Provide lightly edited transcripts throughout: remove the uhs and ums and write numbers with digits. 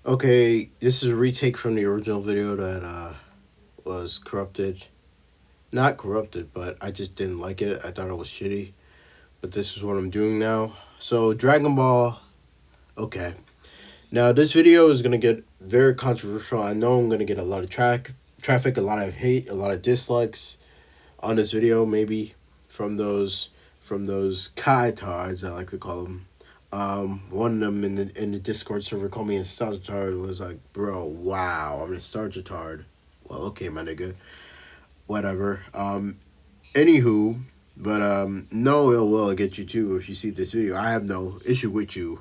Okay, this is a retake from the original video that was corrupted. Not corrupted, but I just didn't like it. I thought it was shitty. But this is what I'm doing now. So, Dragon Ball. Okay. Now, this video is going to get very controversial. I know I'm going to get a lot of traffic, a lot of hate, a lot of dislikes on this video, maybe from those kaitards, I like to call them. One of them in the Discord server called me a nostalgia was like, bro, wow, I'm a nostalgia tard. Well, okay, my nigga, whatever. Anywho, but no ill will against you too. If you see this video, I have no issue with you.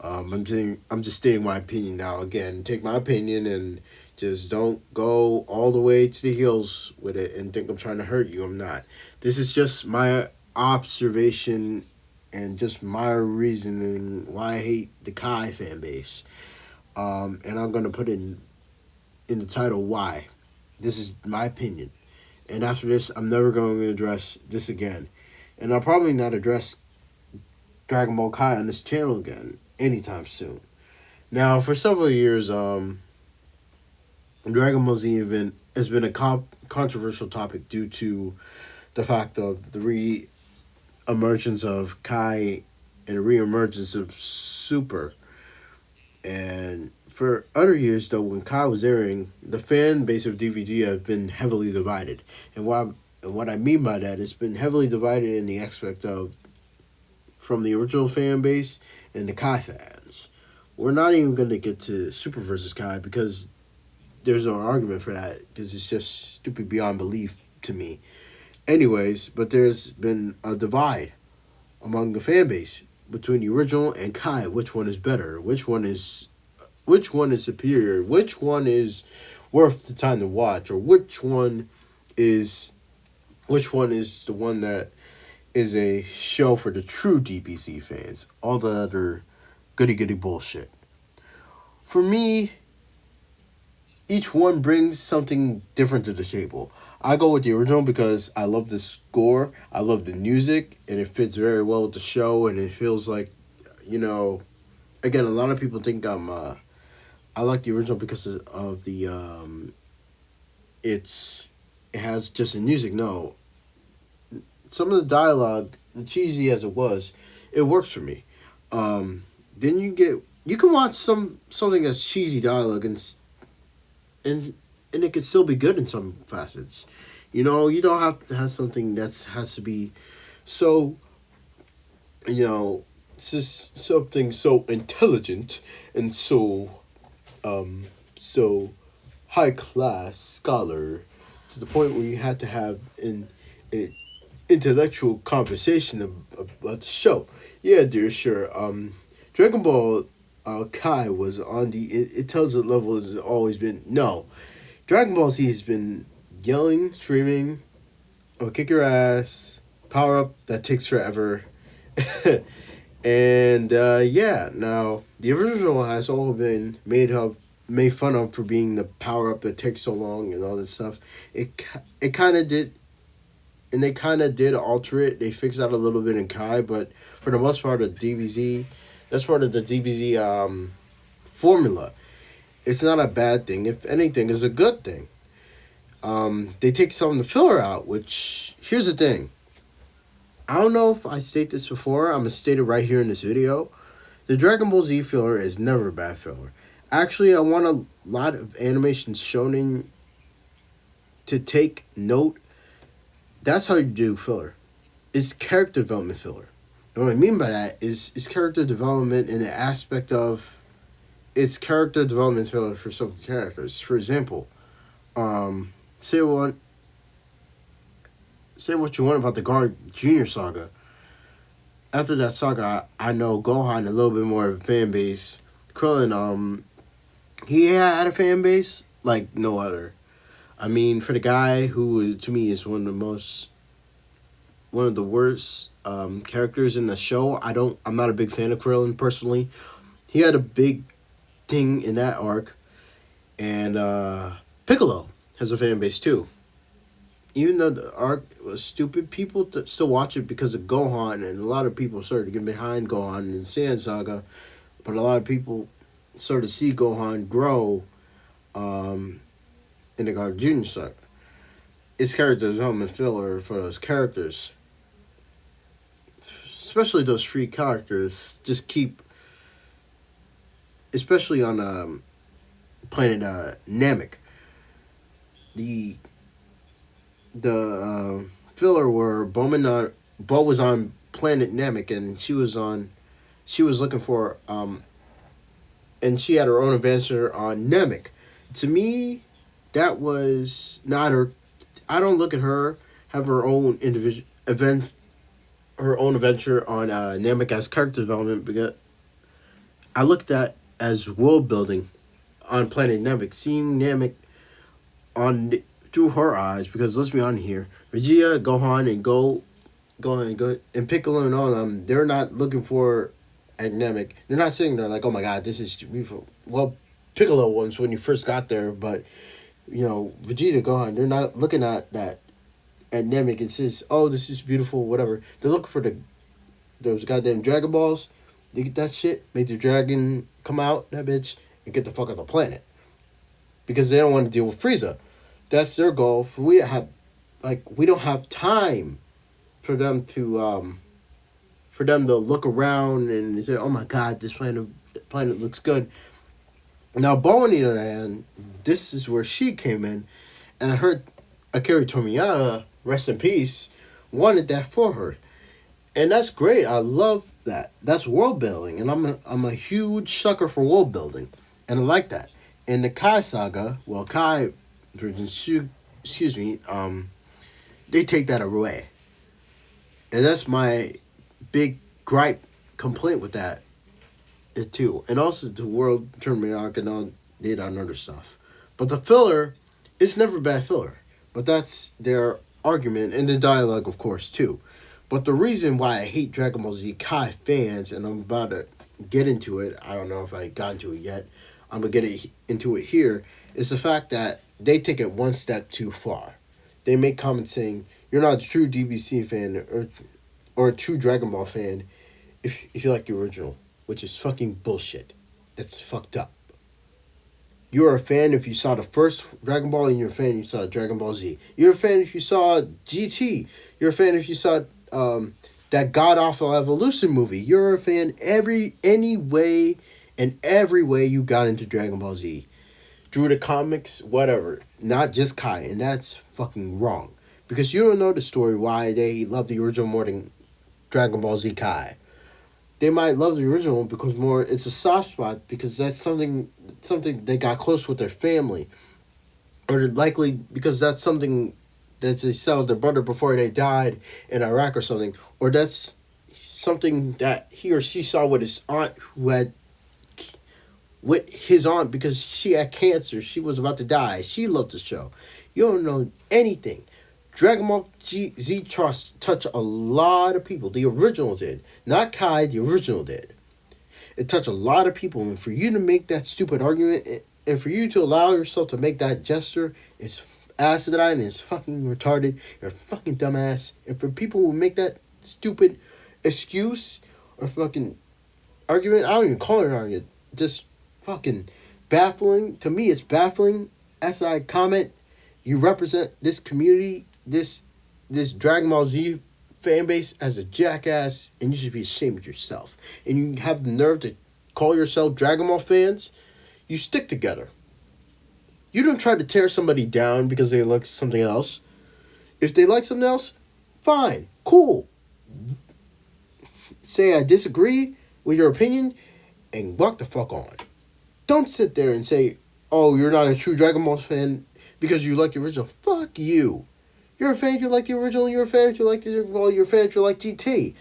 I'm just stating my opinion now. Again, take my opinion and just don't go all the way to the hills with it and think I'm trying to hurt you. I'm not. This is just my observation and just my reasoning why I hate the Kai fan base. And I'm gonna put in the title why. This is my opinion. And after this, I'm never going to address this again. And I'll probably not address Dragon Ball Kai on this channel again anytime soon. Now, for several years, Dragon Ball Z event has been a controversial topic due to the fact of the re-emergence of Kai and the re-emergence of Super. And for other years, though, when Kai was airing, the fan base of DVZ has been heavily divided. And what I mean by that, it's been heavily divided in the aspect of from the original fan base and the Kai fans. We're not even going to get to Super versus Kai because there's no argument for that because it's just stupid beyond belief to me. Anyways, but there's been a divide among the fan base between the original and Kai. Which one is better? Which one is superior? Which one is worth the time to watch? Or which one is the one that is a show for the true DBZ fans? All the other goody goody bullshit. For me, each one brings something different to the table. I go with the original because I love the score, I love the music, and it fits very well with the show, and it feels like, you know, again, a lot of people think I like the original because of the it has just the music. No, some of the dialogue, cheesy as it was, it works for me. Then you can watch something that's cheesy dialogue and and it could still be good in some facets. You don't have to have something that's has to be so you know it's just something so intelligent and so high class scholar to the point where you had to have an intellectual conversation about the show. Yeah, dear, sure. Dragon Ball Kai was on the intelligent level has always been no. Dragon Ball Z has been yelling, screaming, "I'll kick your ass!" Power up that takes forever, and yeah. Now the original has all been made fun of for being the power up that takes so long and all this stuff. It kind of did, and they kind of did alter it. They fixed that a little bit in Kai, but for the most part of DBZ, that's part of the DBZ formula. It's not a bad thing. If anything, it's a good thing. They take some of the filler out, which here's the thing. I don't know if I state this before. I'm gonna state it right here in this video. The Dragon Ball Z filler is never a bad filler. Actually, I want a lot of animations shonen to take note. That's how you do filler. It's character development filler. And what I mean by that is character development in the aspect of it's character development filler for some characters. For example, um, say what say what you want about the Guard Junior saga. After that saga, I know Gohan a little bit more of a fan base. Krillin, he had a fan base like no other. I mean, for the guy who to me is one of the worst characters in the show. I'm not a big fan of Krillin personally. He had a big thing in that arc, and Piccolo has a fan base too. Even though the arc was stupid, people still watch it because of Gohan, and a lot of people started to get behind Gohan in Sand Saga. But a lot of people sort of see Gohan grow um, in the Carter Junior saga. His character development filler for those characters, especially those three characters, just keep, especially on planet Namek, the filler where Bo was on planet Namek and she was looking for and she had her own adventure on Namek. To me, that was not her. I don't look at her have her own individual event, her own adventure on Namek as character development because I look at that as world building on planet Namek, seeing Namek on through her eyes. Because let's be honest here, Vegeta, Gohan, and Go and Piccolo and all of them, they're not looking for Namek. They're not sitting there like, oh my god, this is beautiful. Well, Piccolo was when you first got there, but Vegeta, Gohan, they're not looking at that at Namek. It says, oh, this is beautiful, whatever. They're looking for those goddamn Dragon Balls. They get that shit, make the dragon come out, that bitch, and get the fuck off the planet. Because they don't want to deal with Frieza. That's their goal. We don't have time for them to look around and say, oh my god, this planet looks good. Now, Bo, on the other hand, this is where she came in, and I heard Akira Toriyama, rest in peace, wanted that for her. And that's great. I love that. That's world building, and I'm a huge sucker for world building, and I like that. In the Kai saga, well, Kai, excuse me, they take that away, and that's my big gripe complaint with that too, and also the world tournament arc and all did on other stuff. But the filler, it's never bad filler. But that's their argument and the dialogue, of course, too. But the reason why I hate Dragon Ball Z Kai fans, and I'm about to get into it, I don't know if I got into it yet, I'm going to into it here, is the fact that they take it one step too far. They make comments saying, you're not a true DBC fan or a true Dragon Ball fan if you like the original, which is fucking bullshit. That's fucked up. You're a fan if you saw the first Dragon Ball, and you're a fan if you saw Dragon Ball Z. You're a fan if you saw GT. You're a fan if you saw that god awful Evolution movie. You're a fan any way and every way you got into Dragon Ball Z. Drew the comics, whatever. Not just Kai, and that's fucking wrong. Because you don't know the story why they love the original more than Dragon Ball Z Kai. They might love the original because more it's a soft spot because that's something they got close with their family, or likely because that's something that they saw their brother before they died in Iraq or something, or that's something that he or she saw with his aunt who had with his aunt because she had cancer. She was about to die. She loved the show. You don't know anything. Dragon Ball Z touched a lot of people. The original did. Not Kai, the original did. It touched a lot of people. And for you to make that stupid argument, and for you to allow yourself to make that gesture, is asinine and it's fucking retarded. You're a fucking dumbass. And for people who make that stupid excuse or fucking argument, I don't even call it an argument. Just fucking baffling. To me, it's baffling. As I comment, you represent this community, this Dragon Ball Z fan base as a jackass, and you should be ashamed of yourself. And you have the nerve to call yourself Dragon Ball fans. You stick together. You don't try to tear somebody down because they like something else. If they like something else, fine, cool. Say I disagree with your opinion and walk the fuck on. Don't sit there and say, oh, you're not a true Dragon Ball fan because you like the original. Fuck you. You're a fan if you like the original. You're a fan if you like the original. You're a fan if you like GT.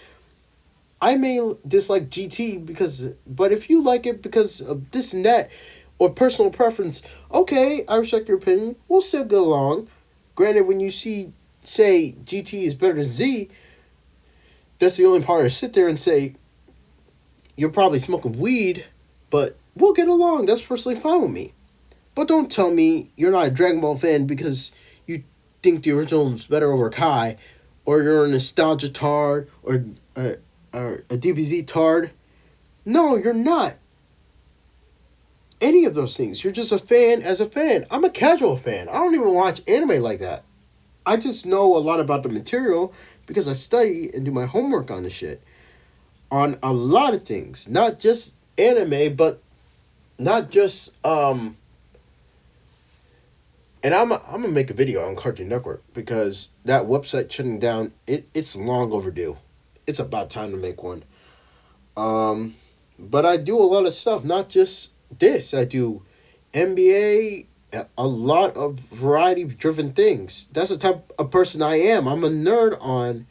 I may dislike GT but if you like it because of this and that, or personal preference, okay, I respect your opinion. We'll still get along. Granted, when you say GT is better than Z, that's the only part I sit there and say, you're probably smoking weed, but we'll get along. That's personally fine with me. But don't tell me you're not a Dragon Ball fan because you think the original is better over Kai, or you're a nostalgia tard, or a DBZ tard. No, you're not. any of those things. You're just a fan as a fan. I'm a casual fan. I don't even watch anime like that. I just know a lot about the material because I study and do my homework on the shit. On a lot of things. Not just anime, but not just and I'm gonna make a video on Cartoon Network because that website shutting down, it's long overdue. It's about time to make one. Um but I do a lot of stuff, not just this. I do NBA, a lot of variety driven things. That's the type of person I am. I'm a nerd on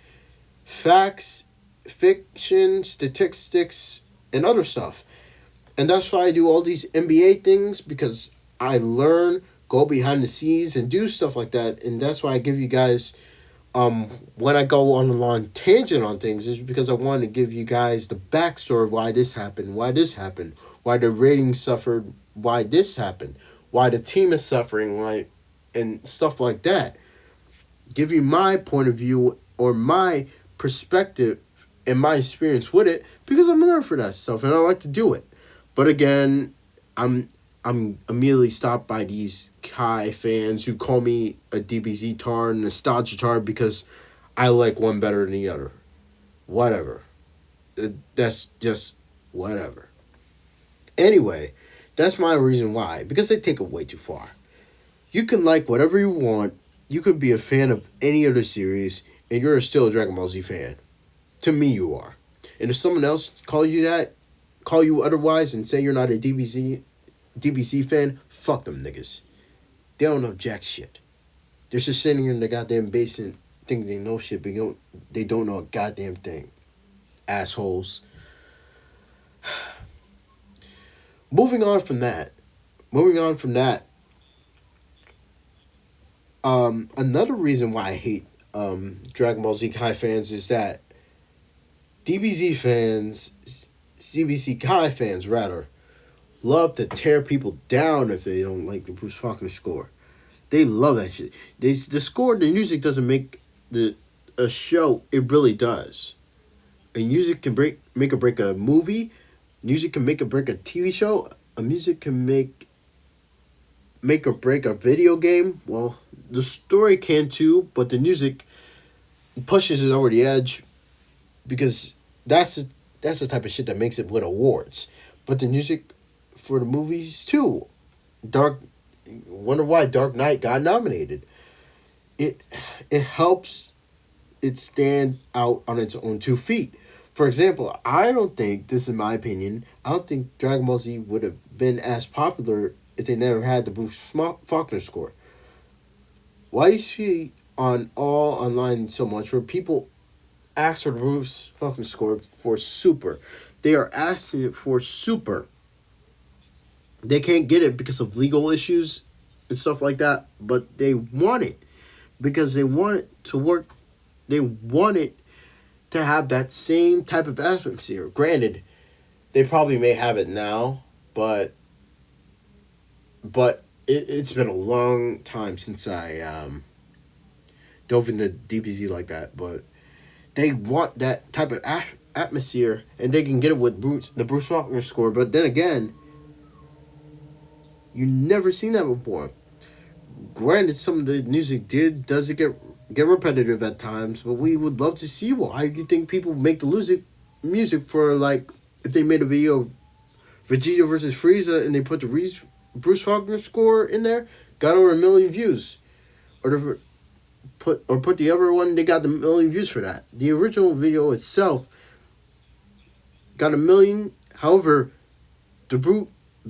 facts, fiction, statistics, and other stuff. And that's why I do all these NBA things because I learn, go behind the scenes, and do stuff like that. And that's why I give you guys, when I go on a long tangent on things, is because I want to give you guys the backstory of why this happened, why the ratings suffered, why this happened, why the team is suffering, why, and stuff like that. Give you my point of view or my perspective and my experience with it because I'm there for that stuff and I like to do it. But again, I'm I'm immediately stopped by these Kai fans who call me a DBZ tar, nostalgia tar because I like one better than the other. Whatever. That's just whatever. Anyway, that's my reason why. Because they take it way too far. You can like whatever you want. You could be a fan of any other series, and you're still a Dragon Ball Z fan. To me, you are. And if someone else call you otherwise, and say you're not a DBC fan, fuck them niggas. They don't know jack shit. They're just sitting in the goddamn basement thinking they know shit, but they don't know a goddamn thing. Assholes. Moving on from that. Moving on from that. Another reason why I hate Dragon Ball Z Kai fans is that DBZ fans, CBC Kai fans rather, love to tear people down if they don't like the Bruce Faulkner score. They love that shit. The score, the music doesn't make the a show. It really does. And music can make or break a movie. Music can make or break a TV show. A music can make or break a video game. Well, the story can too, but the music pushes it over the edge because that's the type of shit that makes it win awards. But the music for the movies too. Dark Wonder why Dark Knight got nominated. It it helps it stand out on its own 2 feet. For example, I don't think, this is my opinion, I don't think Dragon Ball Z would have been as popular if they never had the Bruce Faulkner score. Why you see on all online so much where people ask for the Bruce Faulkner score for Super? They are asking it for Super. They can't get it because of legal issues and stuff like that, but they want it because they want it to work. They want it to have that same type of atmosphere. Granted, they probably may have it now, but it's been a long time since I dove into DBZ like that. But they want that type of atmosphere, and they can get it with the Bruce Faulkner score. But then again, you never seen that before. Granted, some of the music does it get repetitive at times, but we would love to see why you think people make the music for, like, if they made a video of Vegeta versus Frieza and they put the Bruce Faulkner score in there, got over 1,000,000 views, or put the other one, they got the 1,000,000 views for that. The original video itself got 1,000,000. However, the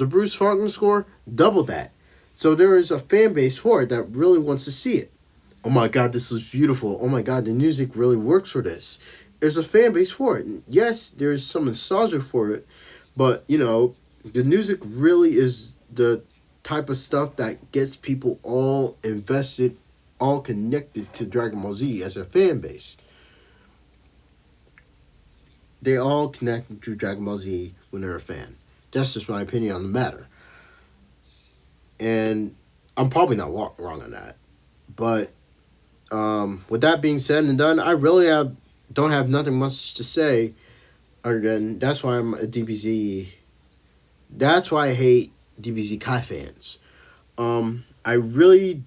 Bruce Faulkner score doubled that. So there is a fan base for it that really wants to see it. Oh my god, this is beautiful. Oh my god, the music really works for this. There's a fan base for it. And yes, there's some nostalgia for it, but the music really is the type of stuff that gets people all invested, all connected to Dragon Ball Z as a fan base. They all connect to Dragon Ball Z when they're a fan. That's just my opinion on the matter. And I'm probably not wrong on that. But with that being said and done, I really don't have nothing much to say other than that's why I'm a DBZ. That's why I hate DBZ Kai fans. I really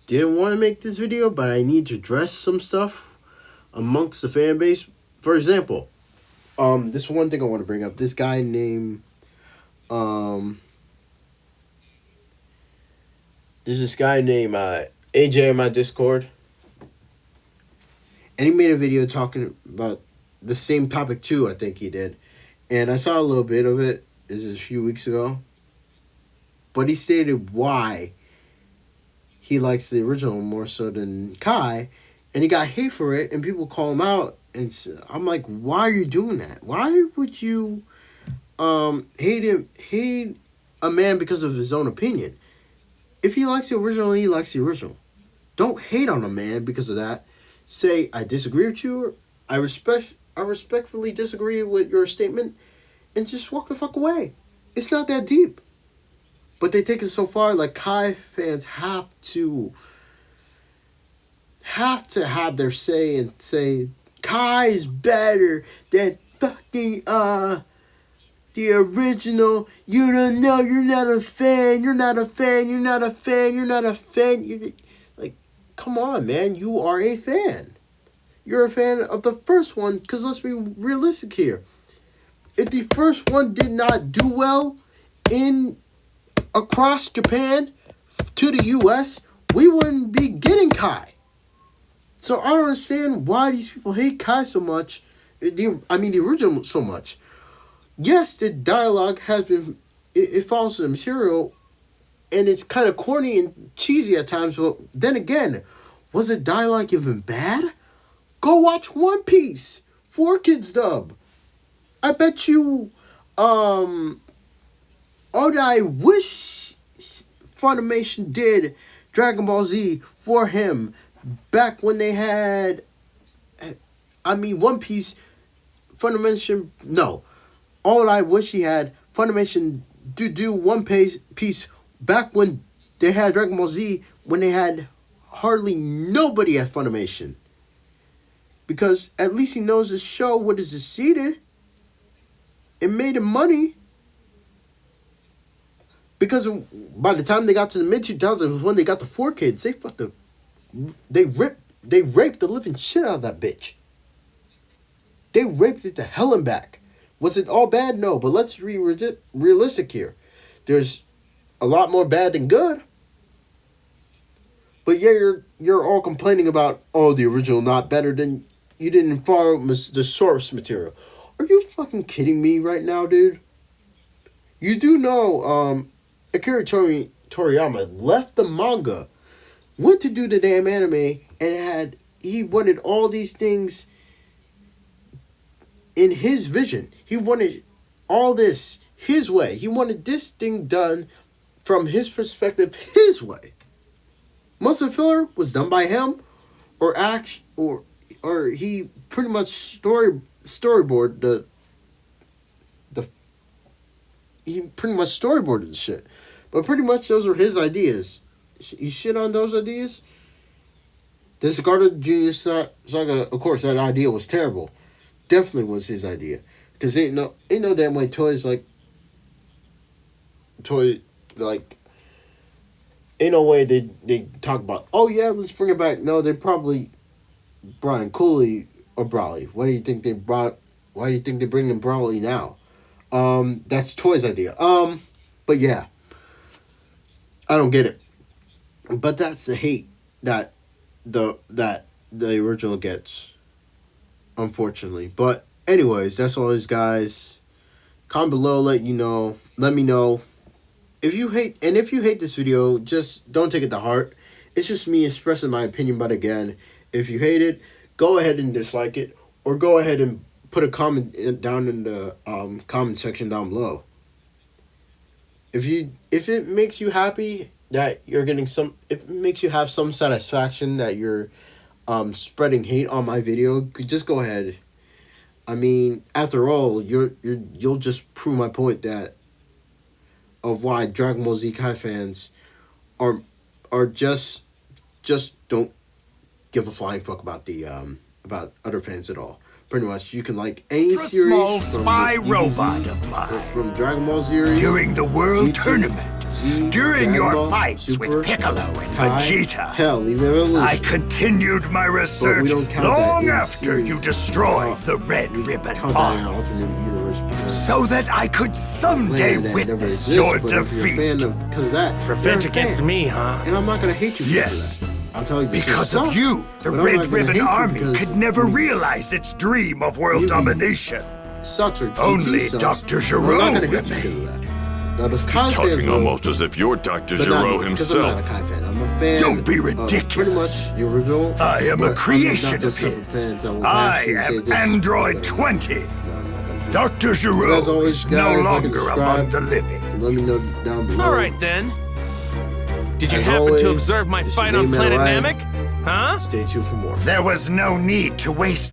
didn't want to make this video, but I need to address some stuff amongst the fan base. For example, this one thing I want to bring up. This guy named there's this guy named AJ in my Discord, and he made a video talking about the same topic too. I think he did, and I saw a little bit of it. This is a few weeks ago, but he stated why he likes the original more so than Kai, and he got hate for it, and people call him out, and I'm like, why are you doing that? Why would you hate a man because of his own opinion? If he likes the original, he likes the original. Don't hate on a man because of that. Say, I disagree with you, I respectfully disagree with your statement, and just walk the fuck away. It's not that deep. But they take it so far, like Kai fans have to have their say and say Kai is better than fucking the original. You don't know, you're not a fan, you're not a fan, you're not a fan, you're not a fan. You're, like, come on, man, you are a fan. You're a fan of the first one, because let's be realistic here. If the first one did not do well in across Japan to the US, we wouldn't be getting Kai. So I don't understand why these people hate Kai so much. The original so much. Yes, the dialogue has been, it follows the material, and it's kind of corny and cheesy at times, but then again, was the dialogue even bad? Go watch One Piece, 4Kids dub. I bet you, all that I wish Funimation did Dragon Ball Z for him back when they had, One Piece, Funimation, no. All I wish he had, Funimation do One Piece back when they had Dragon Ball Z, when they had hardly nobody at Funimation. Because at least he knows his show, what is succeeded. It made him money. Because by the time they got to the mid-2000s was when they got the 4Kids. They raped the living shit out of that bitch. They raped it to hell and back. Was it all bad? No, but let's be realistic here. There's a lot more bad than good. But yeah, you're all complaining about, oh, the original not better than, you didn't follow the source material. Are you fucking kidding me right now, dude? You do know, Akira Toriyama left the manga, went to do the damn anime, and he wanted all these things in his vision. He wanted all this his way. He wanted this thing done from his perspective, his way. Most of the filler was done by him, or he pretty much storyboarded he pretty much storyboarded the shit. But pretty much those were his ideas. He shit on those ideas. The Sagarda Junior Saga, of course, that idea was terrible. Definitely was his idea. Because ain't no damn way ain't no way they talk about, oh yeah, let's bring it back. No, they probably brought in Cooley or Brawley. Why do you think they bring in Brawley now? That's Toy's idea. But yeah, I don't get it. But that's the hate that the original gets, unfortunately. But anyways, that's all this, guys. Comment below, let me know if you hate this video. Just don't take it to heart. It's just me expressing my opinion. But again, if you hate it, go ahead and dislike it, or go ahead and put a comment down in the comment section down below. If it makes you happy that you're getting if it makes you have some satisfaction that you're spreading hate on my video, just go ahead. After all, you'll just prove my point of why Dragon Ball Z Kai fans are just don't give a flying fuck about about other fans at all. Pretty much, you can like any A series small from spy this robot DBZ, of mine. from Dragon Ball series, During the World GT, Tournament, Z, during Dragon your Ball, fights Super, with Piccolo and Kai, Vegeta, hell, even Evolution. I continued my research don't count that long in after series. you destroyed the We Red Ribbon count that in an Army, alternate universe because so that I could someday land that never witness exists. your But if you're a fan defeat. of, because of that, Revenge you're a against fan. me, huh? And I'm not gonna hate you because Yes. of that. I'll tell you this. Because of you, the Red Ribbon Army could never realize its dream of world You- domination. Sucks or GT Only sucks. Dr. I'm Gero not gonna hate you because remained. of that. Now those Kai fans Talking will, almost as if you're Dr. but not Gero me, because I'm not a himself. Kai fan. I'm a fan. Don't be of pretty ridiculous. much the original. I am but a creation I'm not of those type of his. fans that will I actually say am this. Android 20. No, I'm not gonna do Dr. But Gero as always, is no guys, like and longer subscribe. among the living. that. Let me know down below. All right, then. Did you As happen always, to observe my this is fight on Name Man Planet Ryan. Namek? Huh? Stay tuned for more. There was no need to waste